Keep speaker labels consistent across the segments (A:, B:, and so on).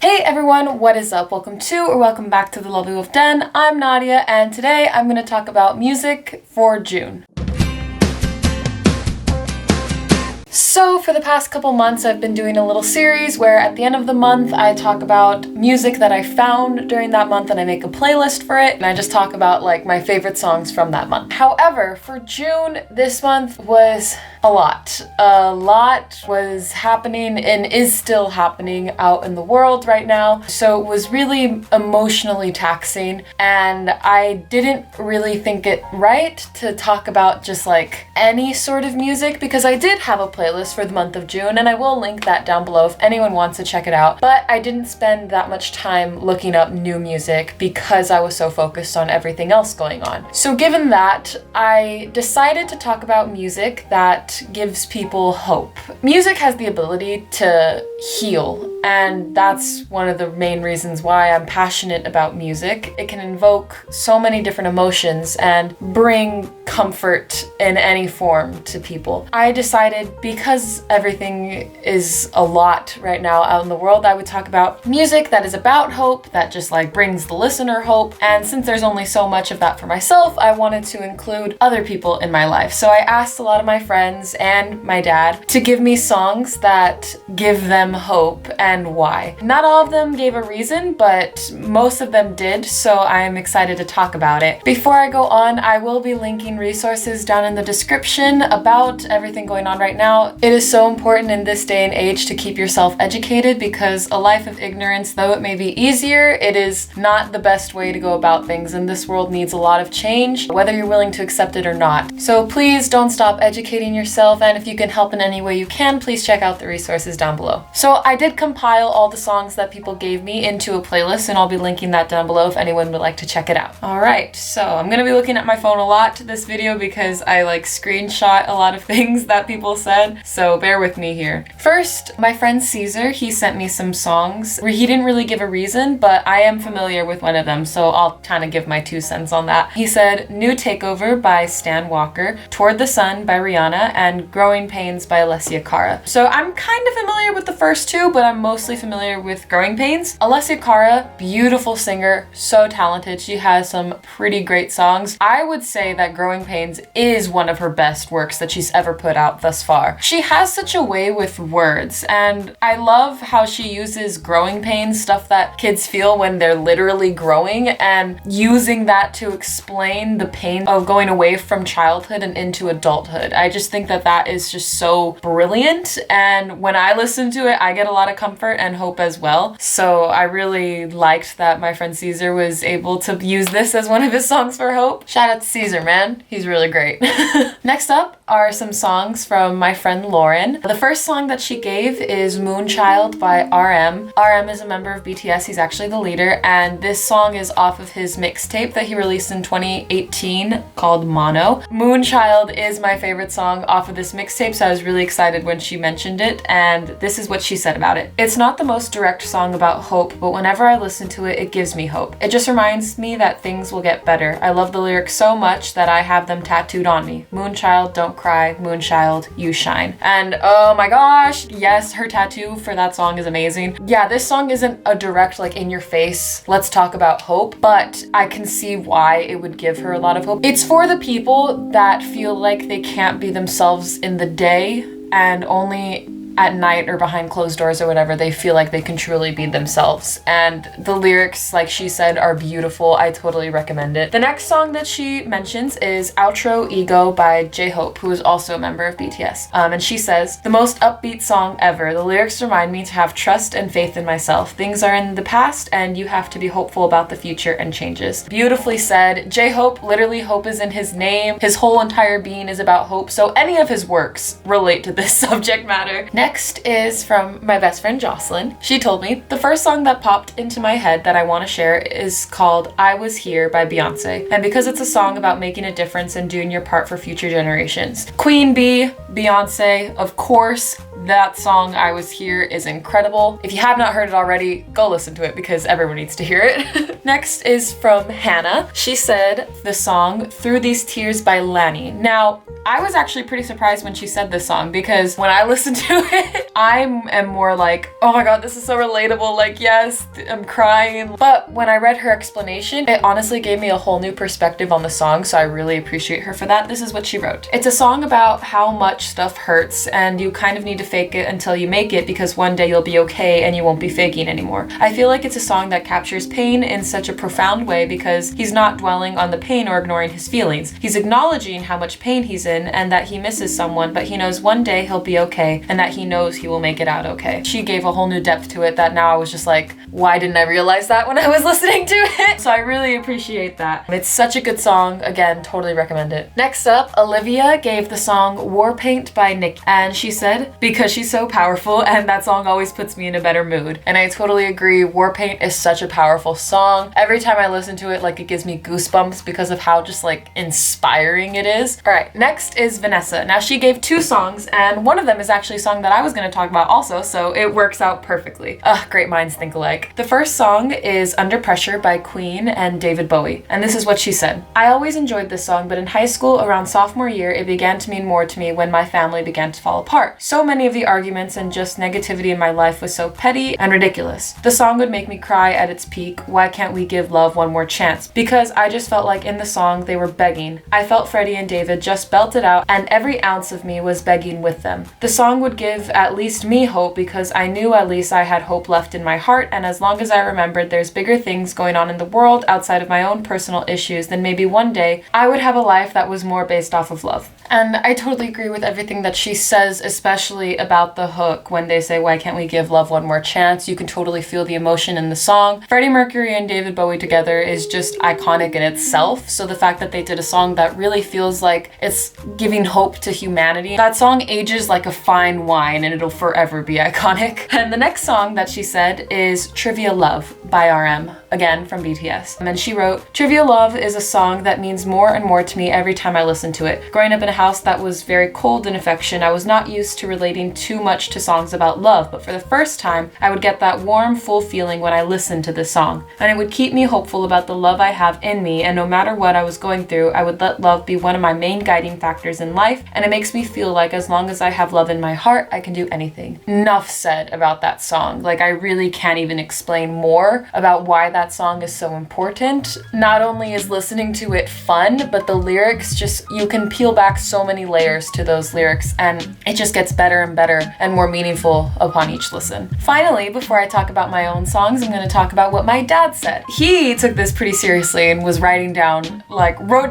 A: Hey everyone, what is up? Welcome to or welcome back to the Lovelywolfe Den. I'm Nadia and today I'm going to talk about music for June. So for the past couple months I've been doing a little series where at the end of the month I talk about music that I found during that month and I make a playlist for it and I just talk about like my favorite songs from that month. However, for June, this month was a lot. A lot was happening and is still happening out in the world right now. So it was really emotionally taxing and I didn't really think it right to talk about just like any sort of music because I did have a playlist for the month of June and I will link that down below if anyone wants to check it out. But I didn't spend that much time looking up new music because I was so focused on everything else going on. So given that, I decided to talk about music that gives people hope. Music has the ability to heal, and that's one of the main reasons why I'm passionate about music. It can invoke so many different emotions and bring comfort in any form to people. I decided because everything is a lot right now out in the world, I would talk about music that is about hope, that just like brings the listener hope. And since there's only so much of that for myself, I wanted to include other people in my life. So I asked a lot of my friends and my dad to give me songs that give them hope and why. Not all of them gave a reason, but most of them did, so I'm excited to talk about it. Before I go on, I will be linking resources down in the description about everything going on right now. It is so important in this day and age to keep yourself educated because a life of ignorance, though it may be easier, it is not the best way to go about things, and this world needs a lot of change, whether you're willing to accept it or not. So please don't stop educating yourself, and if you can help in any way you can, please check out the resources down below. So I did compile all the songs that people gave me into a playlist, and I'll be linking that down below if anyone would like to check it out. Alright, so I'm gonna be looking at my phone a lot this video because I like screenshot a lot of things that people said, so bear with me here. First, my friend Caesar, he sent me some songs where he didn't really give a reason, but I am familiar with one of them, so I'll kind of give my 2 cents on that. He said New Takeover by Stan Walker, Toward the Sun by Rihanna, and Growing Pains by Alessia Cara. So I'm kind of familiar with the first 2, but I'm mostly familiar with Growing Pains. Alessia Cara, beautiful singer, so talented. She has some pretty great songs. I would say that Growing Pains is one of her best works that she's ever put out thus far. She has such a way with words, and I love how she uses growing pains, stuff that kids feel when they're literally growing, and using that to explain the pain of going away from childhood and into adulthood. I just think that that is just so brilliant, and when I listen to it, I get a lot of comfort and hope as well. So I really liked that my friend Caesar was able to use this as one of his songs for hope. Shout out to Caesar, man. He's really great. Next up are some songs from my friend Lauren. The first song that she gave is Moonchild by RM. RM is a member of BTS. He's actually the leader, and this song is off of his mixtape that he released in 2018 called Mono. Moonchild is my favorite song off of this mixtape, so I was really excited when she mentioned it, and this is what she said about it. It's not the most direct song about hope, but whenever I listen to it, it gives me hope. It just reminds me that things will get better. I love the lyrics so much that I have them tattooed on me. Moonchild, don't cry. Moonchild, you shine. And oh my gosh, yes, her tattoo for that song is amazing. Yeah, this song isn't a direct, like, in your face, let's talk about hope, but I can see why it would give her a lot of hope. It's for the people that feel like they can't be themselves in the day and only at night or behind closed doors or whatever, they feel like they can truly be themselves. And the lyrics, like she said, are beautiful. I totally recommend it. The next song that she mentions is Outro Ego by J-Hope, who is also a member of BTS. And she says, the most upbeat song ever. The lyrics remind me to have trust and faith in myself. Things are in the past and you have to be hopeful about the future and changes. Beautifully said. J-Hope, literally hope is in his name. His whole entire being is about hope. So any of his works relate to this subject matter. Next is from my best friend Jocelyn. She told me, the first song that popped into my head that I want to share is called I Was Here by Beyonce. And because it's a song about making a difference and doing your part for future generations. Queen Bee, Beyonce, of course, That song, I Was Here, is incredible. If you have not heard it already, go listen to it because everyone needs to hear it. Next is from Hannah. She said the song Through These Tears by Lanny. Now, I was actually pretty surprised when she said this song because when I listened to it, I am more like, oh my god, this is so relatable, like yes, I'm crying. But when I read her explanation, it honestly gave me a whole new perspective on the song, so I really appreciate her for that. This is what she wrote. It's a song about how much stuff hurts and you kind of need to fake it until you make it because one day you'll be okay and you won't be faking anymore. I feel like it's a song that captures pain in such a profound way because he's not dwelling on the pain or ignoring his feelings. He's acknowledging how much pain he's in and that he misses someone, but he knows one day he'll be okay and that he knows he will make it out okay. She gave a whole new depth to it that now I was just like, why didn't I realize that when I was listening to it? So I really appreciate that. It's such a good song. Again, totally recommend it. Next up, Olivia gave the song Warpaint by Nicki, and she said, because she's so powerful and that song always puts me in a better mood. And I totally agree. Warpaint is such a powerful song. Every time I listen to it, like it gives me goosebumps because of how just like inspiring it is. All right, next is Vanessa. Now she gave 2 songs and one of them is actually a song that I was going to talk about also, so it works out perfectly. Great minds think alike. The first song is Under Pressure by Queen and David Bowie, and this is what she said. I always enjoyed this song, but in high school around sophomore year, it began to mean more to me when my family began to fall apart. So many of the arguments and just negativity in my life was so petty and ridiculous. The song would make me cry at its peak, Why Can't We Give Love One More Chance? Because I just felt like in the song they were begging. I felt Freddie and David just belted out and every ounce of me was begging with them. The song would give at least me hope because I knew at least I had hope left in my heart, and as long as I remembered there's bigger things going on in the world outside of my own personal issues, then maybe one day I would have a life that was more based off of love. And I totally agree with everything that she says, especially about the hook when they say, why can't we give love one more chance? You can totally feel the emotion in the song. Freddie Mercury and David Bowie together is just iconic in itself. So the fact that they did a song that really feels like it's giving hope to humanity, that song ages like a fine wine and it'll forever be iconic. And the next song that she said is Trivia Love by RM, again from BTS. And then she wrote, Trivia Love is a song that means more and more to me every time I listen to it. Growing up in a house that was very cold in affection, I was not used to relating too much to songs about love, but for the first time, I would get that warm, full feeling when I listened to this song. And it would keep me hopeful about the love I have in me, and no matter what I was going through, I would let love be one of my main guiding factors in life, and it makes me feel like as long as I have love in my heart, I can do anything. Enough said about that song. Like, I really can't even explain more about why that song is so important. Not only is listening to it fun, but the lyrics just, you can peel back so many layers to those lyrics, and it just gets better and better and more meaningful upon each listen. Finally, before I talk about my own songs, I'm going to talk about what my dad said. He took this pretty seriously and was wrote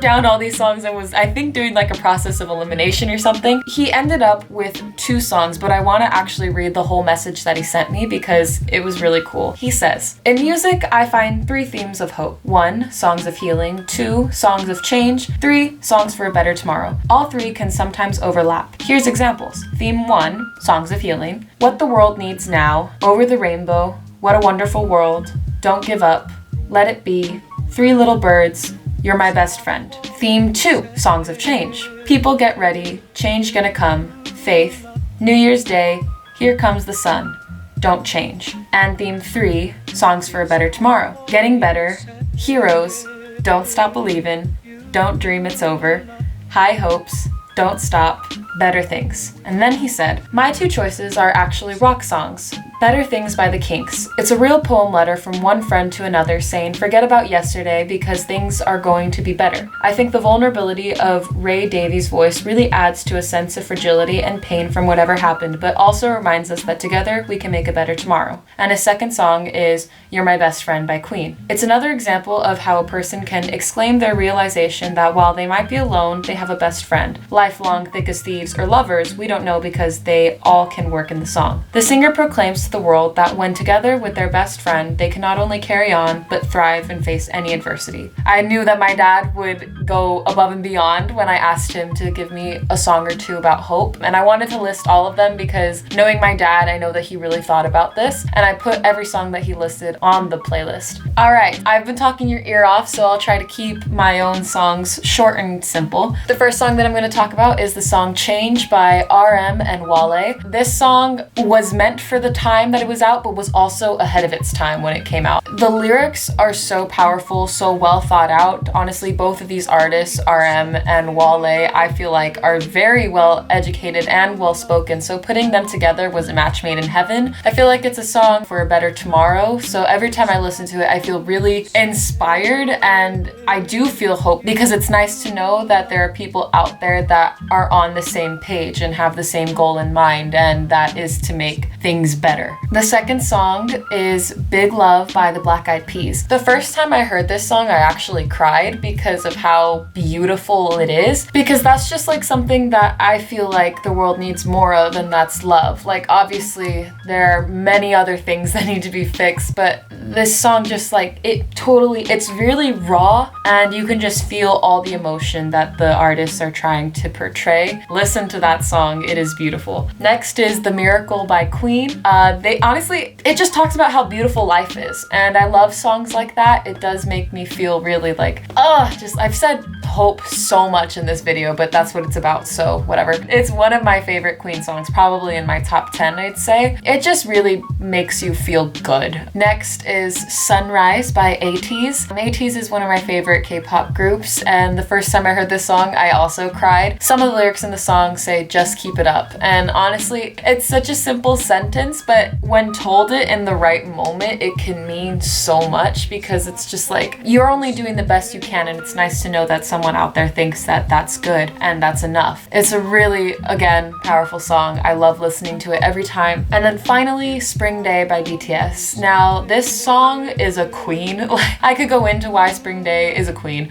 A: down all these songs and was, I think, doing like a process of elimination or something. He ended up with 2 songs, but I want to actually read the whole message that he sent me because it was really cool. He says, in music, I find 3 themes of hope. 1, songs of healing. 2, songs of change. 3, songs for a better tomorrow. All 3 can sometimes overlap. Here's examples. Theme 1, songs of healing. What the world needs now. Over the rainbow. What a wonderful world. Don't give up. Let it be. 3 little birds. You're my best friend. Theme 2, songs of change. People get ready. Change gonna come. Faith. New Year's Day. Here comes the sun. Don't change. And theme 3, songs for a better tomorrow. Getting better. Heroes. Don't stop believing. Don't dream it's over. High hopes. Don't stop. Better Things. And then he said, my 2 choices are actually rock songs. Better Things by the Kinks. It's a real poem letter from one friend to another saying, forget about yesterday because things are going to be better. I think the vulnerability of Ray Davies' voice really adds to a sense of fragility and pain from whatever happened, but also reminds us that together we can make a better tomorrow. And his second song is You're My Best Friend by Queen. It's another example of how a person can exclaim their realization that while they might be alone, they have a best friend. Lifelong, thick as thieves, or lovers, we don't know because they all can work in the song. The singer proclaims to the world that when together with their best friend, they can not only carry on, but thrive and face any adversity. I knew that my dad would go above and beyond when I asked him to give me a song or two about hope, and I wanted to list all of them because knowing my dad, I know that he really thought about this, and I put every song that he listed on the playlist. Alright, I've been talking your ear off, so I'll try to keep my own songs short and simple. The first song that I'm going to talk about is the song Change by RM and Wale. This song was meant for the time that it was out, but was also ahead of its time when it came out. The lyrics are so powerful, so well thought out. Honestly, both of these artists, RM and Wale, I feel like are very well educated and well spoken, so putting them together was a match made in heaven. I feel like it's a song for a better tomorrow, so every time I listen to it, I feel really inspired, and I do feel hope because it's nice to know that there are people out there that are on the same page and have the same goal in mind, and that is to make things better. The second song is Big Love by the Black Eyed Peas. The first time I heard this song, I actually cried because of how beautiful it is, because that's just like something that I feel like the world needs more of, and that's love. Like, obviously there are many other things that need to be fixed, but this song just like, it's really raw, and you can just feel all the emotion that the artists are trying to portray. Listen to that song, it is beautiful. Next is The Miracle by Queen. It just talks about how beautiful life is, and I love songs like that. It does make me feel really like, I've said hope so much in this video, but that's what it's about, so whatever. It's one of my favorite Queen songs, probably in my top 10, I'd say. It just really makes you feel good. Next is Sunrise by ATEEZ. ATEEZ is one of my favorite K-pop groups, and the first time I heard this song, I also cried. Some of the lyrics in the song say, "Just keep it up," and honestly, it's such a simple sentence, but when told it in the right moment, it can mean so much, because it's just like, you're only doing the best you can, and it's nice to know that someone out there thinks that that's good and that's enough. It's a really, again, powerful song. I love listening to it every time. And then finally, Spring Day by BTS. Now, this song is a queen. I could go into why Spring Day is a queen,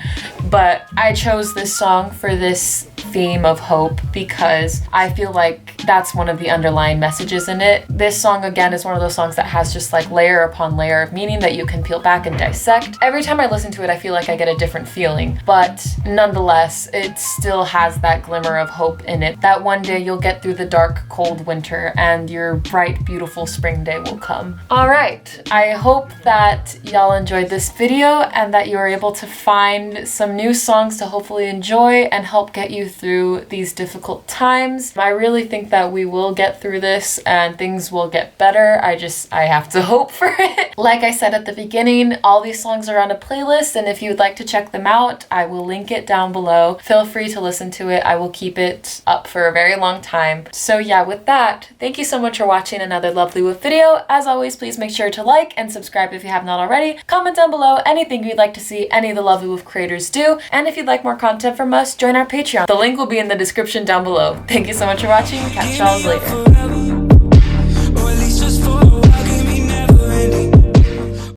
A: but I chose this song for this theme of hope because I feel like that's one of the underlying messages in it. This song, again, is one of those songs that has just like layer upon layer of meaning that you can peel back and dissect. Every time I listen to it, I feel like I get a different feeling, but nonetheless, it still has that glimmer of hope in it, that one day you'll get through the dark, cold winter and your bright, beautiful spring day will come. All right, I hope that y'all enjoyed this video and that you were able to find some new songs to hopefully enjoy and help get you through these difficult times. I really think that we will get through this and things will get better. I have to hope for it. Like I said at the beginning, all these songs are on a playlist, and if you would like to check them out, I will link it down below. Feel free to listen to it. I will keep it up for a very long time. So yeah, with that, thank you so much for watching another Lovelywolfe video. As always, please make sure to like and subscribe if you have not already. Comment down below anything you'd like to see any of the Lovelywolfe creators do, and if you'd like more content from us, join our Patreon. The link will be in the description down below. Thank you so much for watching. Catch y'all later.